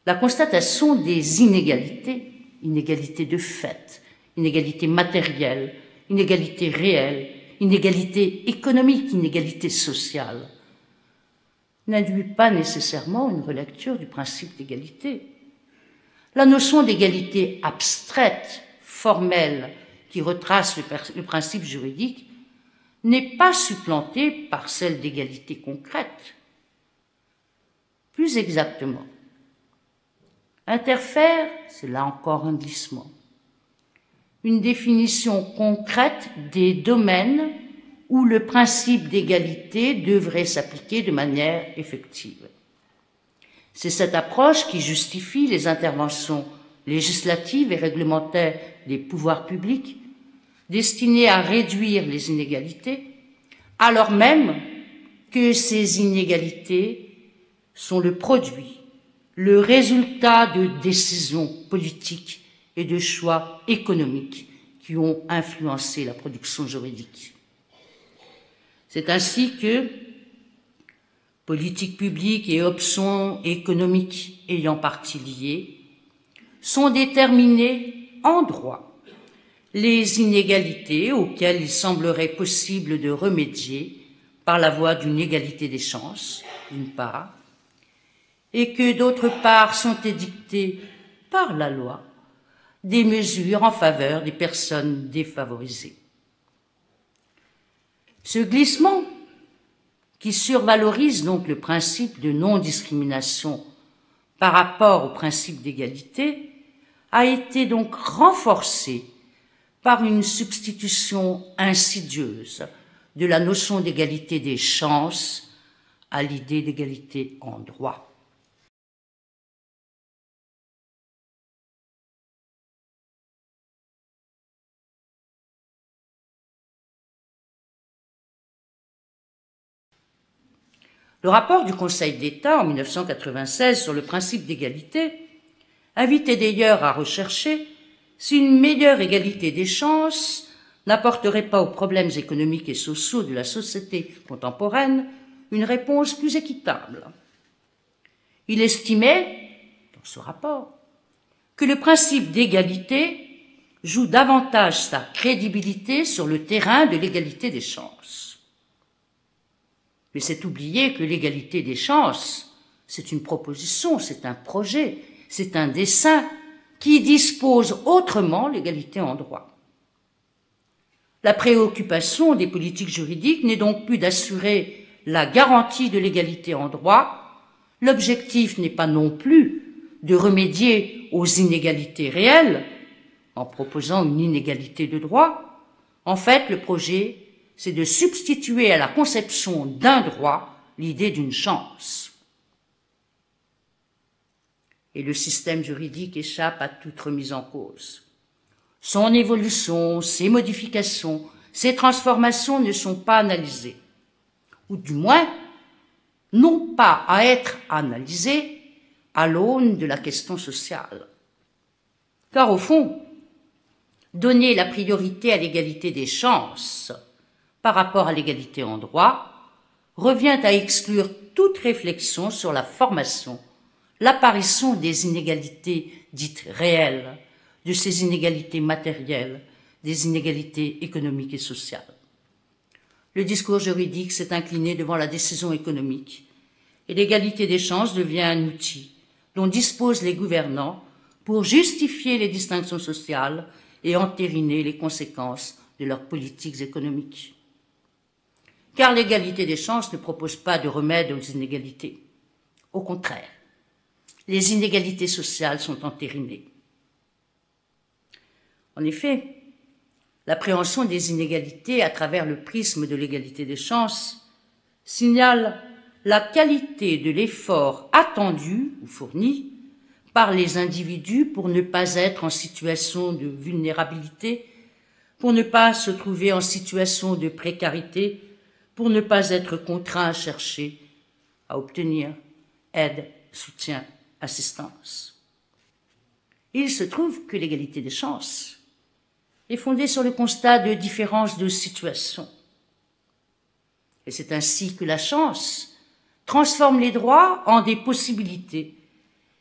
la constatation des inégalités, inégalités de fait, inégalités matérielles, inégalités réelles, inégalités économiques, inégalités sociales, n'induit pas nécessairement une relecture du principe d'égalité. La notion d'égalité abstraite, formelle, qui retrace le principe juridique, n'est pas supplantée par celle d'égalité concrète. Plus exactement, interfère, c'est là encore un glissement, une définition concrète des domaines où le principe d'égalité devrait s'appliquer de manière effective. C'est cette approche qui justifie les interventions législatives et réglementaires des pouvoirs publics destinées à réduire les inégalités, alors même que ces inégalités sont le produit, le résultat de décisions politiques et de choix économiques qui ont influencé la production juridique. C'est ainsi que politiques publiques et options économiques ayant partie liée sont déterminées en droit les inégalités auxquelles il semblerait possible de remédier par la voie d'une égalité des chances, d'une part, et que, d'autre part, sont édictées par la loi des mesures en faveur des personnes défavorisées. Ce glissement, qui survalorise donc le principe de non-discrimination par rapport au principe d'égalité, a été donc renforcé par une substitution insidieuse de la notion d'égalité des chances à l'idée d'égalité en droit. Le rapport du Conseil d'État en 1996 sur le principe d'égalité invitait d'ailleurs à rechercher si une meilleure égalité des chances n'apporterait pas aux problèmes économiques et sociaux de la société contemporaine une réponse plus équitable. Il estimait, dans ce rapport, que le principe d'égalité joue davantage sa crédibilité sur le terrain de l'égalité des chances. Mais c'est oublier que l'égalité des chances, c'est une proposition, c'est un projet, c'est un dessein qui dispose autrement l'égalité en droit. La préoccupation des politiques juridiques n'est donc plus d'assurer la garantie de l'égalité en droit. L'objectif n'est pas non plus de remédier aux inégalités réelles en proposant une inégalité de droit. En fait, le projet, c'est de substituer à la conception d'un droit l'idée d'une chance. Et le système juridique échappe à toute remise en cause. Son évolution, ses modifications, ses transformations ne sont pas analysées, ou du moins n'ont pas à être analysées à l'aune de la question sociale. Car au fond, donner la priorité à l'égalité des chances par rapport à l'égalité en droit revient à exclure toute réflexion sur la formation, l'apparition des inégalités dites réelles, de ces inégalités matérielles, des inégalités économiques et sociales. Le discours juridique s'est incliné devant la décision économique et l'égalité des chances devient un outil dont disposent les gouvernants pour justifier les distinctions sociales et entériner les conséquences de leurs politiques économiques. Car l'égalité des chances ne propose pas de remède aux inégalités. Au contraire, les inégalités sociales sont entérinées. En effet, l'appréhension des inégalités à travers le prisme de l'égalité des chances signale la qualité de l'effort attendu ou fourni par les individus pour ne pas être en situation de vulnérabilité, pour ne pas se trouver en situation de précarité, pour ne pas être contraints à chercher, à obtenir aide, soutien, assistance. Il se trouve que l'égalité des chances est fondée sur le constat de différence de situation. Et c'est ainsi que la chance transforme les droits en des possibilités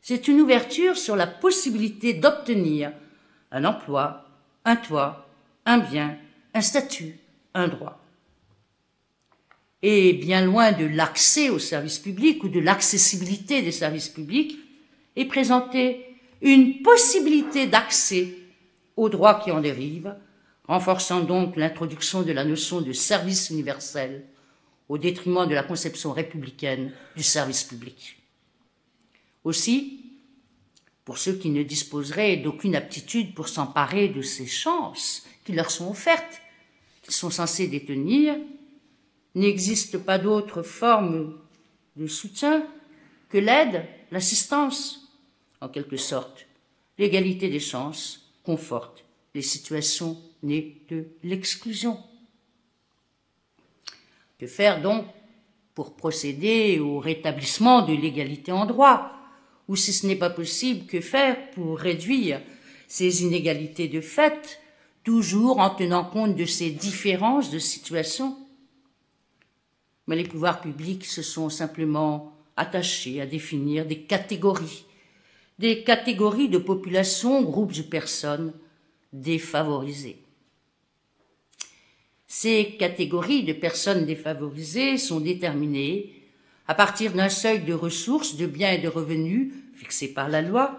C'est une ouverture sur la possibilité d'obtenir un emploi, un toit, un bien, un statut, un droit. Et bien loin de l'accès aux services publics ou de l'accessibilité des services publics, est présentée une possibilité d'accès aux droits qui en dérivent, renforçant donc l'introduction de la notion de service universel au détriment de la conception républicaine du service public. Aussi, pour ceux qui ne disposeraient d'aucune aptitude pour s'emparer de ces chances qui leur sont offertes, qu'ils sont censés détenir, n'existe pas d'autre forme de soutien que l'aide, l'assistance. En quelque sorte, l'égalité des chances conforte les situations nées de l'exclusion. Que faire donc pour procéder au rétablissement de l'égalité en droit? Ou si ce n'est pas possible, que faire pour réduire ces inégalités de fait, toujours en tenant compte de ces différences de situation? Mais les pouvoirs publics se sont simplement attachés à définir des catégories de populations, groupes de personnes défavorisées. Ces catégories de personnes défavorisées sont déterminées à partir d'un seuil de ressources, de biens et de revenus fixé par la loi,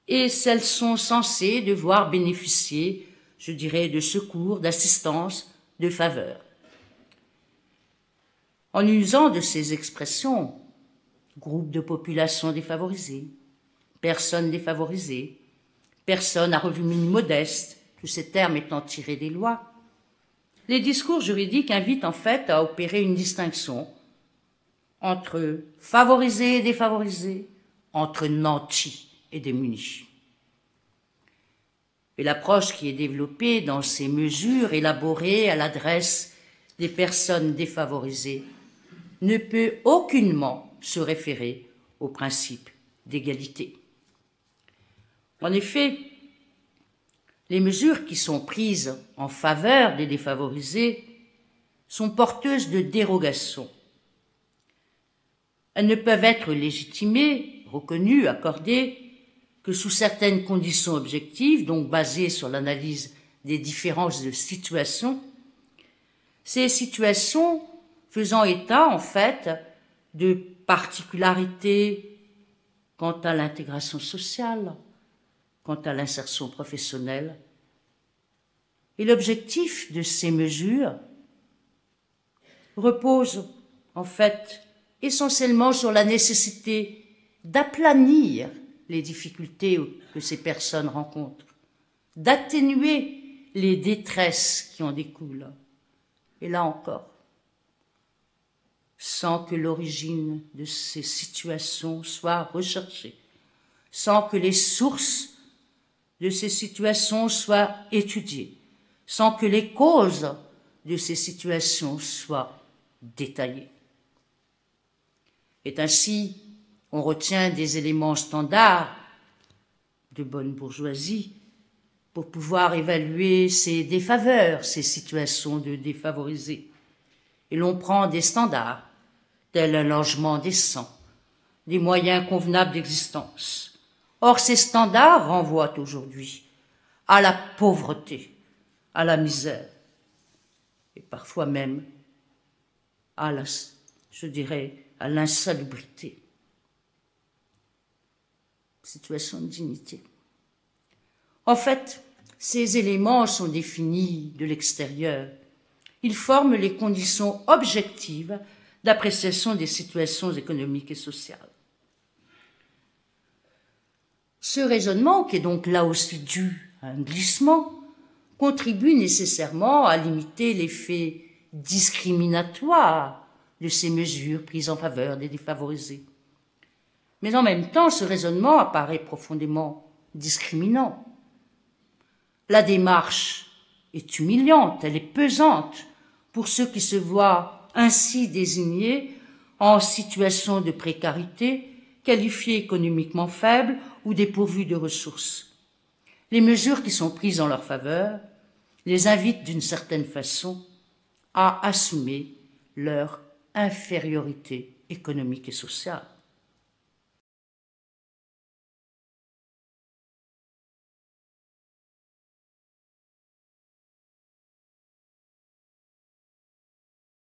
et celles sont censées devoir bénéficier, je dirais, de secours, d'assistance, de faveurs. En usant de ces expressions, groupe de populations défavorisées, personnes défavorisées, personnes à revenus modestes, tous ces termes étant tirés des lois, les discours juridiques invitent en fait à opérer une distinction entre favorisés et défavorisés, entre nantis et démunis. Et l'approche qui est développée dans ces mesures élaborées à l'adresse des personnes défavorisées ne peut aucunement se référer au principe d'égalité. En effet, les mesures qui sont prises en faveur des défavorisés sont porteuses de dérogations. Elles ne peuvent être légitimées, reconnues, accordées que sous certaines conditions objectives, donc basées sur l'analyse des différences de situation, ces situations faisant état, en fait, de particularités quant à l'intégration sociale, quant à l'insertion professionnelle. Et l'objectif de ces mesures repose, en fait, essentiellement sur la nécessité d'aplanir les difficultés que ces personnes rencontrent, d'atténuer les détresses qui en découlent. Et là encore, sans que l'origine de ces situations soit recherchée, sans que les sources de ces situations soient étudiées, sans que les causes de ces situations soient détaillées. Et ainsi, on retient des éléments standards de bonne bourgeoisie pour pouvoir évaluer ces défaveurs, ces situations de défavorisés. Et l'on prend des standards, tels un logement décent, des moyens convenables d'existence. Or, ces standards renvoient aujourd'hui à la pauvreté, à la misère, et parfois même à à l'insalubrité. Situation de dignité. En fait, ces éléments sont définis de l'extérieur. Ils forment les conditions objectives d'appréciation des situations économiques et sociales. Ce raisonnement, qui est donc là aussi dû à un glissement, contribue nécessairement à limiter l'effet discriminatoire de ces mesures prises en faveur des défavorisés. Mais en même temps, ce raisonnement apparaît profondément discriminant. La démarche est humiliante, elle est pesante pour ceux qui se voient ainsi désignés en situation de précarité, qualifiés économiquement faibles ou dépourvus de ressources. Les mesures qui sont prises en leur faveur les invitent d'une certaine façon à assumer leur infériorité économique et sociale.